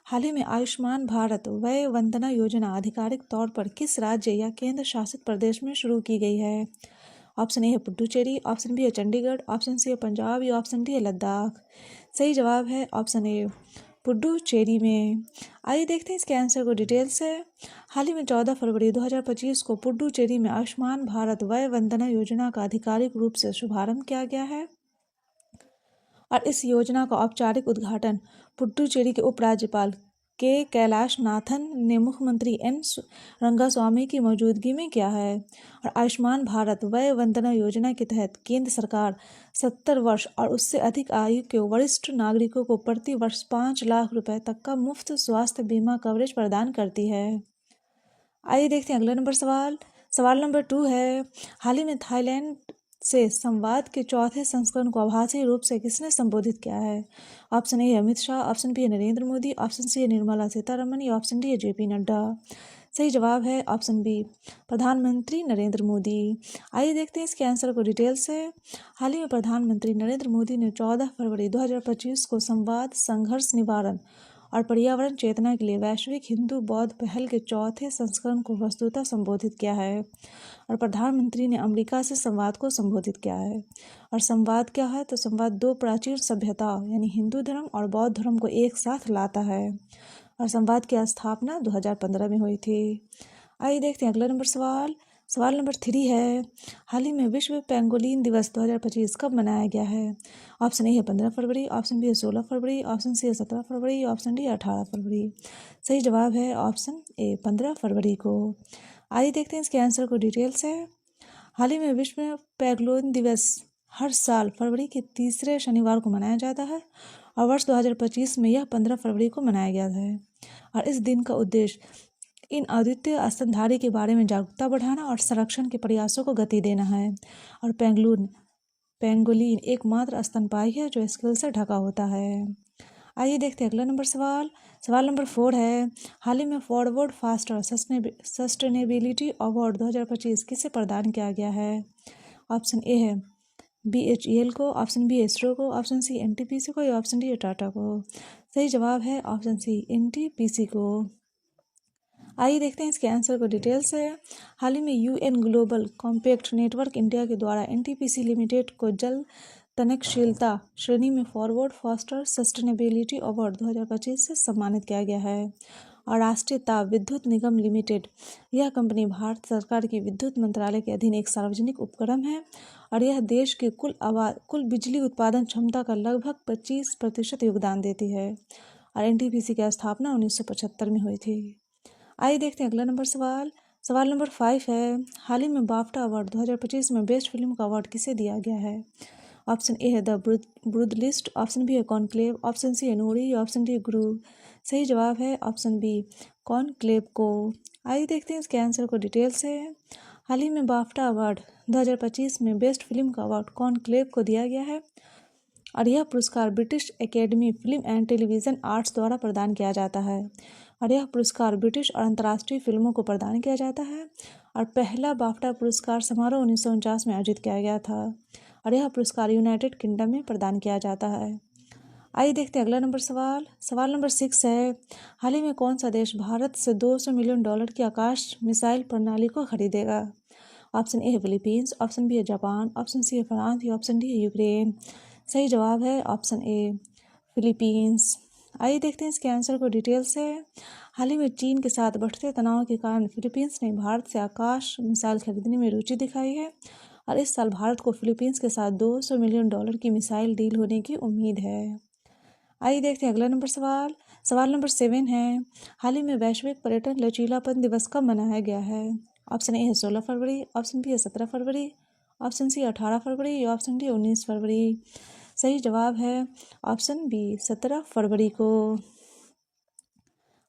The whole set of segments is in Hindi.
हाल ही में आयुष्मान भारत वय वंदना योजना आधिकारिक तौर पर किस राज्य या केंद्र शासित प्रदेश में शुरू की गई है? ऑप्शन ए है पुडुचेरी, ऑप्शन बी है चंडीगढ़, ऑप्शन सी है पंजाब या ऑप्शन डी है लद्दाख। सही जवाब है ऑप्शन ए पुडुचेरी में। आइए देखते हैं इसके आंसर को डिटेल से। हाल ही में 14 फरवरी 2025 को पुडुचेरी में आयुष्मान भारत वय वंदना योजना का आधिकारिक रूप से शुभारंभ किया गया है और इस योजना का औपचारिक उद्घाटन पुडुचेरी के उपराज्यपाल के कैलाश नाथन ने मुख्यमंत्री एन रंगास्वामी की मौजूदगी में किया है। और आयुष्मान भारत वय वंदना योजना के तहत केंद्र सरकार 70 वर्ष और उससे अधिक आयु के वरिष्ठ नागरिकों को प्रति वर्ष 5 लाख रुपए तक का मुफ्त स्वास्थ्य बीमा कवरेज प्रदान करती है। आइए देखते हैं अगला नंबर सवाल। सवाल नंबर 2 है, हाल ही में थाईलैंड से संवाद के चौथे संस्करण को आभासी रूप से किसने संबोधित किया है? Option A Amit Shah, option B है नरेंद्र मोदी, ऑप्शन सी है निर्मला सीतारमण या ऑप्शन डी है जेपी नड्डा। सही जवाब है ऑप्शन बी प्रधानमंत्री नरेंद्र मोदी। आइए देखते हैं इसके आंसर को डिटेल से। हाल ही में प्रधानमंत्री नरेंद्र मोदी ने 14 फरवरी 2025 को संवाद, संघर्ष निवारण और पर्यावरण चेतना के लिए वैश्विक हिंदू बौद्ध पहल के चौथे संस्करण को वस्तुतः संबोधित किया है। और प्रधानमंत्री ने अमेरिका से संवाद को संबोधित किया है। और संवाद क्या है? तो संवाद दो प्राचीन सभ्यता यानी हिंदू धर्म और बौद्ध धर्म को एक साथ लाता है। और संवाद की स्थापना 2015 में हुई थी। आइए देखते हैं अगला नंबर सवाल। सवाल नंबर 3 है, हाल ही में विश्व पेंगोलिन दिवस 2025 कब मनाया गया है? ऑप्शन ए है 15 फरवरी, ऑप्शन बी है 16 फरवरी, ऑप्शन सी है 17 फरवरी, ऑप्शन डी है 18 फरवरी। सही जवाब है ऑप्शन ए 15 फरवरी को। आइए देखते हैं इसके आंसर को डिटेल से। हाल ही में विश्व पेंगोलिन दिवस हर साल फरवरी के तीसरे शनिवार को मनाया जाता है और वर्ष 2025 में यह 15 फरवरी को मनाया गया है। और इस दिन का उद्देश्य इन अद्वितीय स्तनधारी के बारे में जागरूकता बढ़ाना और संरक्षण के प्रयासों को गति देना है। और पेंगोलिन एकमात्र स्तनपायी है जो स्केल से ढका होता है। आइए देखते हैं अगला नंबर सवाल। सवाल नंबर 4 है, हाल ही में फॉरवर्ड फास्टर सस्टेनेबिलिटी अवार्ड 2025 किसे प्रदान किया गया है? ऑप्शन ए है BHEL को, ऑप्शन बी इसरो को, ऑप्शन सी NTPC को या ऑप्शन डी टाटा को। सही जवाब है ऑप्शन सी NTPC को। आइए देखते हैं इसके आंसर को डिटेल से। हाल ही में UN global compact network India के द्वारा NTPC लिमिटेड को जल तनकशीलता श्रेणी में फॉरवर्ड फास्टर सस्टेनेबिलिटी अवार्ड 2025 से सम्मानित किया गया है। और राष्ट्रीय ताप विद्युत निगम लिमिटेड यह कंपनी भारत सरकार की विद्युत मंत्रालय के अधीन एक सार्वजनिक उपक्रम है और यह देश की कुल बिजली उत्पादन क्षमता का लगभग 25% योगदान देती है। और NTPC की स्थापना 1975 में हुई थी। आइए देखते हैं अगला नंबर सवाल। सवाल नंबर 5 है, हाल ही में बाफ्टा अवार्ड 2025 में बेस्ट फिल्म का अवार्ड किसे दिया गया है? ऑप्शन ए है द ब्रूथ लिस्ट, ऑप्शन बी है कॉन्क्लेव, ऑप्शन सी है नूरी, ऑप्शन डी गुरु। सही जवाब है ऑप्शन बी कॉन्क्लेव को। आइए देखते हैं इसके आंसर को डिटेल से। हाल ही में बाफ्टा अवार्ड 2025 में बेस्ट फिल्म का अवार्ड कॉन्क्लेव को दिया गया है और यह पुरस्कार British academy film and television arts द्वारा प्रदान किया जाता है। और यह पुरस्कार ब्रिटिश और अंतर्राष्ट्रीय फिल्मों को प्रदान किया जाता है। और पहला बाफ्टा पुरस्कार समारोह 1949 में आयोजित किया गया था और यह पुरस्कार यूनाइटेड किंगडम में प्रदान किया जाता है। आइए देखते हैं अगला नंबर सवाल। सवाल नंबर 6 है, हाल ही में कौन सा देश भारत से $200 मिलियन की आकाश मिसाइल प्रणाली को खरीदेगा? ऑप्शन ए है फिलीपींस, ऑप्शन बी है जापान, ऑप्शन सी है फ्रांस या ऑप्शन डी है यूक्रेन। सही जवाब है ऑप्शन ए फिलीपींस। आइए देखते हैं इसके आंसर को डिटेल से। हाल ही में चीन के साथ बढ़ते तनाव के कारण फिलीपींस ने भारत से आकाश मिसाइल खरीदने में रुचि दिखाई है और इस साल भारत को फिलीपींस के साथ $200 मिलियन की मिसाइल डील होने की उम्मीद है। आइए देखते हैं अगला नंबर सवाल। सवाल नंबर 7 है, हाल ही में वैश्विक पर्यटन लचीलापन दिवस कब मनाया गया है? ऑप्शन ए है 16 फरवरी, ऑप्शन बी है 17 फरवरी, ऑप्शन सी 18 फरवरी या ऑप्शन डी 19 फरवरी। सही जवाब है ऑप्शन बी 17 फरवरी को।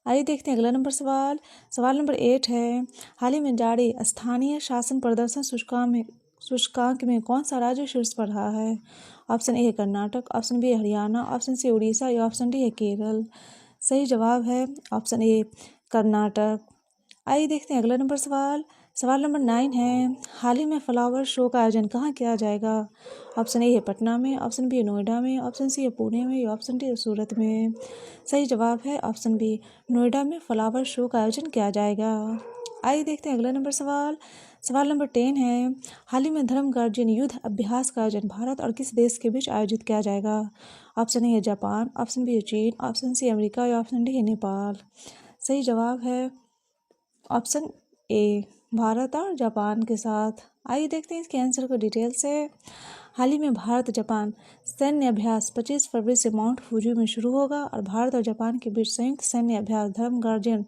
आइए देखते हैं अगला नंबर सवाल। सवाल नंबर 8 है, हाल ही में जारी स्थानीय शासन प्रदर्शन सूचकांक में कौन सा राज्य शीर्ष पर रहा है? ऑप्शन ए है कर्नाटक, ऑप्शन बी है हरियाणा, ऑप्शन सी उड़ीसा या ऑप्शन डी है केरल। सही जवाब है ऑप्शन ए कर्नाटक। आइए देखते हैं अगला नंबर सवाल। सवाल नंबर 9 है, हाल ही में फ्लावर शो का आयोजन कहाँ किया जाएगा? ऑप्शन ए है पटना में, ऑप्शन बी है नोएडा में, ऑप्शन सी है पुणे में या ऑप्शन डी है सूरत में। सही जवाब है ऑप्शन बी, नोएडा में फ्लावर शो का आयोजन किया जाएगा। आइए देखते हैं अगला नंबर सवाल। सवाल नंबर 10 है, हाल ही में धर्म गार्जियन युद्ध अभ्यास का आयोजन भारत और किस देश के बीच आयोजित किया जाएगा? ऑप्शन ए है जापान, ऑप्शन बी है चीन, ऑप्शन सी अमेरिका या ऑप्शन डी है नेपाल। सही जवाब है ऑप्शन ए, भारत और जापान के साथ। आइए देखते हैं इसके आंसर को डिटेल से। हाल ही में भारत जापान सैन्य अभ्यास 25 फरवरी से माउंट फूजी में शुरू होगा और भारत और जापान के बीच संयुक्त सैन्य अभ्यास धर्म गार्जियन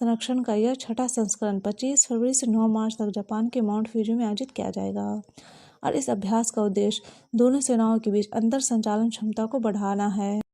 संरक्षण का यह छठा संस्करण 25 फरवरी से 9 मार्च तक जापान के माउंट फ्यूजी में आयोजित किया जाएगा और इस अभ्यास का उद्देश्य दोनों सेनाओं के बीच अंतर संचालन क्षमता को बढ़ाना है।